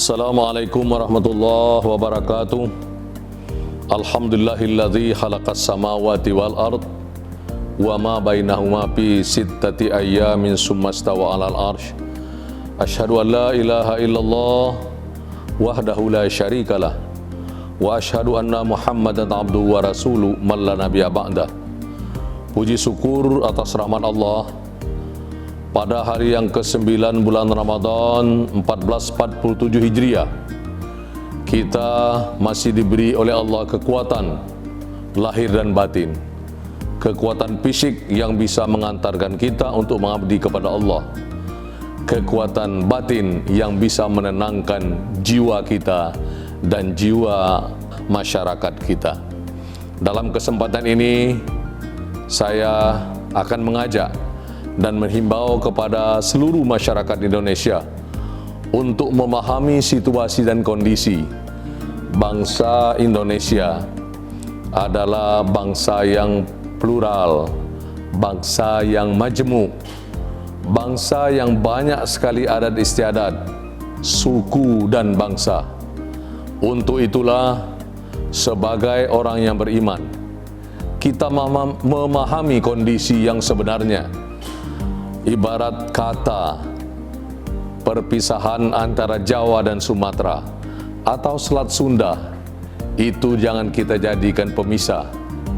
Assalamualaikum warahmatullahi wabarakatuh. Alhamdulillahilladzi khalaqas samawati wal ard wa ma bainahuma fi sittati ayyamin summa stawa 'alal arsy. Asyhadu an la ilaha illallah wahdahu la syarikalah wa asyhadu anna Muhammadan abduhu wa rasuluhu man la nabiyya ba'da. Puji syukur atas rahmat Allah pada hari yang ke-9 bulan Ramadan 1447 Hijriah, kita masih diberi oleh Allah kekuatan lahir dan batin, kekuatan fisik yang bisa mengantarkan kita untuk mengabdi kepada Allah, kekuatan batin yang bisa menenangkan jiwa kita dan jiwa masyarakat kita. Dalam kesempatan ini saya akan mengajak dan menghimbau kepada seluruh masyarakat Indonesia untuk memahami situasi dan kondisi. Bangsa Indonesia adalah bangsa yang plural, bangsa yang majemuk, bangsa yang banyak sekali adat istiadat, suku dan bangsa. Untuk itulah, sebagai orang yang beriman, kita memahami kondisi yang sebenarnya. Ibarat kata perpisahan antara Jawa dan Sumatera atau Selat Sunda, itu jangan kita jadikan pemisah,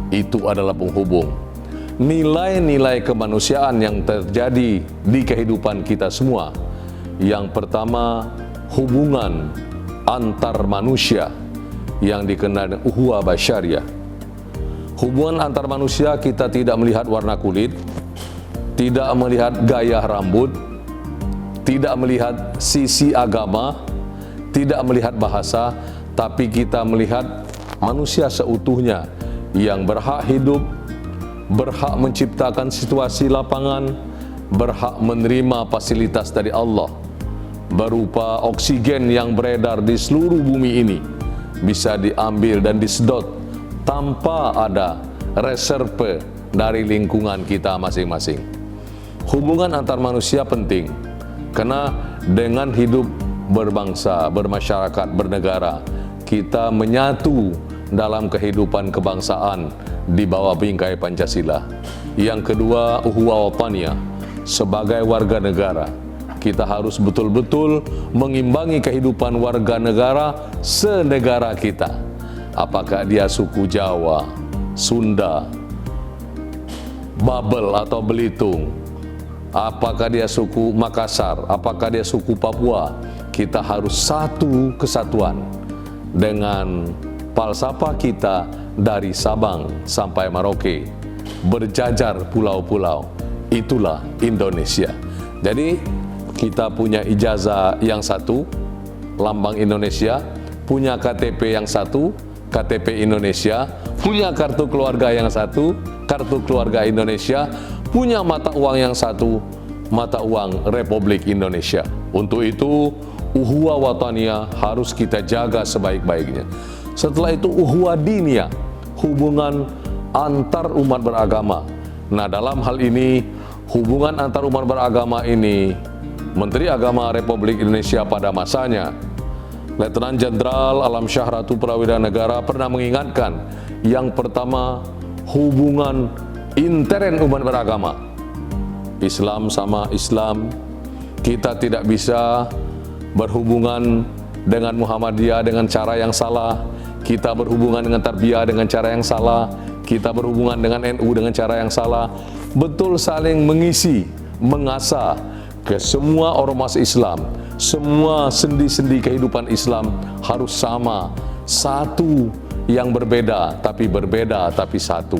itu adalah penghubung. Nilai-nilai kemanusiaan yang terjadi di kehidupan kita semua. Yang pertama, hubungan antar manusia yang dikenal dengan ukhuwah basyariah. Hubungan antar manusia, kita tidak melihat warna kulit, tidak melihat gaya rambut, tidak melihat sisi agama, tidak melihat bahasa, tapi kita melihat manusia seutuhnya yang berhak hidup, berhak menciptakan situasi lapangan, berhak menerima fasilitas dari Allah berupa oksigen yang beredar di seluruh bumi ini, bisa diambil dan disedot tanpa ada reserve dari lingkungan kita masing-masing. Hubungan antar manusia penting, karena dengan hidup berbangsa, bermasyarakat, bernegara, kita menyatu dalam kehidupan kebangsaan di bawah bingkai Pancasila. Yang kedua, ukhuwah wataniyah. Sebagai warga negara, kita harus betul-betul mengimbangi kehidupan warga negara senegara kita. Apakah dia suku Jawa, Sunda, Babel atau Belitung, apakah dia suku Makassar, apakah dia suku Papua, kita harus satu kesatuan dengan falsafah kita dari Sabang sampai Merauke, berjajar pulau-pulau. Itulah Indonesia. Jadi kita punya ijazah yang satu, lambang Indonesia, punya KTP yang satu, KTP Indonesia, punya kartu keluarga yang satu, kartu keluarga Indonesia, punya mata uang yang satu, mata uang Republik Indonesia. Untuk itu, ukhuwah wataniyah harus kita jaga sebaik-baiknya. Setelah itu, ukhuwah diniyah, hubungan antar umat beragama. Nah, dalam hal ini, hubungan antar umat beragama ini, Menteri Agama Republik Indonesia pada masanya, Letnan Jenderal Alamsyah Ratu Prawira Negara pernah mengingatkan, yang pertama, hubungan intern umat beragama. Islam sama Islam, kita tidak bisa berhubungan dengan Muhammadiyah dengan cara yang salah, kita berhubungan dengan Tarbiyah dengan cara yang salah, kita berhubungan dengan NU dengan cara yang salah. Betul saling mengisi, mengasah ke semua ormas Islam, semua sendi-sendi kehidupan Islam harus sama, satu, yang berbeda tapi satu.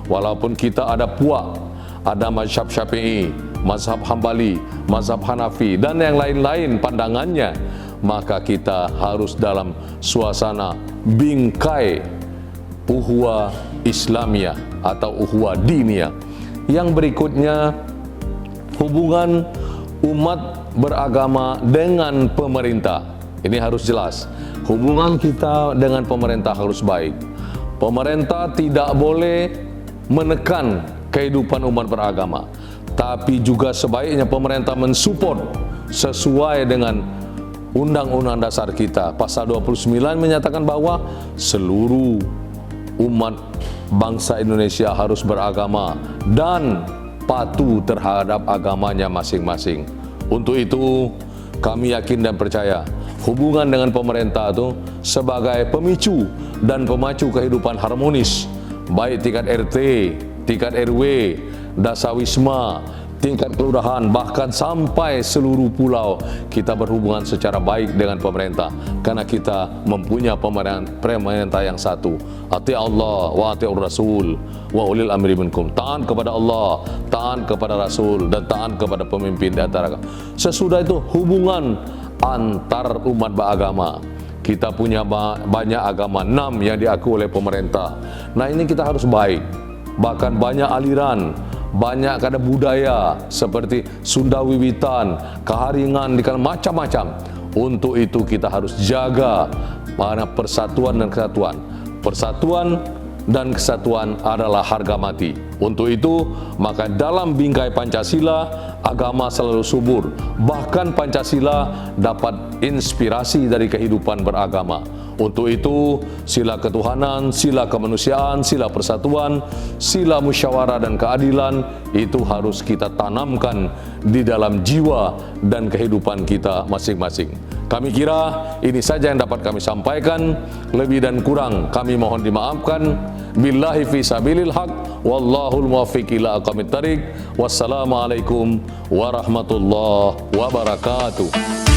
Walaupun kita ada puak, ada mazhab Syafi'i, mazhab Hambali, mazhab Hanafi, dan yang lain-lain pandangannya, maka kita harus dalam suasana bingkai ukhuwah Islamiyah atau ukhuwah diniyah. Yang berikutnya, hubungan umat beragama dengan pemerintah. Ini harus jelas. Hubungan kita dengan pemerintah harus baik. Pemerintah tidak boleh menekan kehidupan umat beragama, tapi juga sebaiknya pemerintah mensupport sesuai dengan Undang-Undang Dasar kita pasal 29 menyatakan bahwa seluruh umat bangsa Indonesia harus beragama dan patuh terhadap agamanya masing-masing. Untuk itu, kami yakin dan percaya hubungan dengan pemerintah itu sebagai pemicu dan pemacu kehidupan harmonis, baik tingkat RT, tingkat RW, dasawisma, tingkat kelurahan, bahkan sampai seluruh pulau kita berhubungan secara baik dengan pemerintah, karena kita mempunyai pemerintah yang satu. Ati Allah wa ati Rasul wa ulil amri minkum. Taat kepada Allah, taat kepada Rasul, dan taat kepada pemimpin di antara. Sesudah itu hubungan antar umat beragama. Kita punya banyak agama, 6 yang diakui oleh pemerintah. Nah, ini kita harus baik. Bahkan banyak aliran, banyak kada budaya seperti Sunda Wiwitan, Keharingan, macam-macam. Untuk itu kita harus jaga mana persatuan dan kesatuan. Persatuan dan kesatuan adalah harga mati. Untuk itu, maka dalam bingkai Pancasila, agama selalu subur. Bahkan Pancasila dapat inspirasi dari kehidupan beragama. Untuk itu, sila ketuhanan, sila kemanusiaan, sila persatuan, sila musyawarah dan keadilan itu harus kita tanamkan di dalam jiwa dan kehidupan kita masing-masing. Kami kira ini saja yang dapat kami sampaikan. Lebih dan kurang kami mohon dimaafkan. Billahi fi sabilil haq, wallahul muwaffiq ila aqwamit thariq. Wassalamualaikum warahmatullahi wabarakatuh.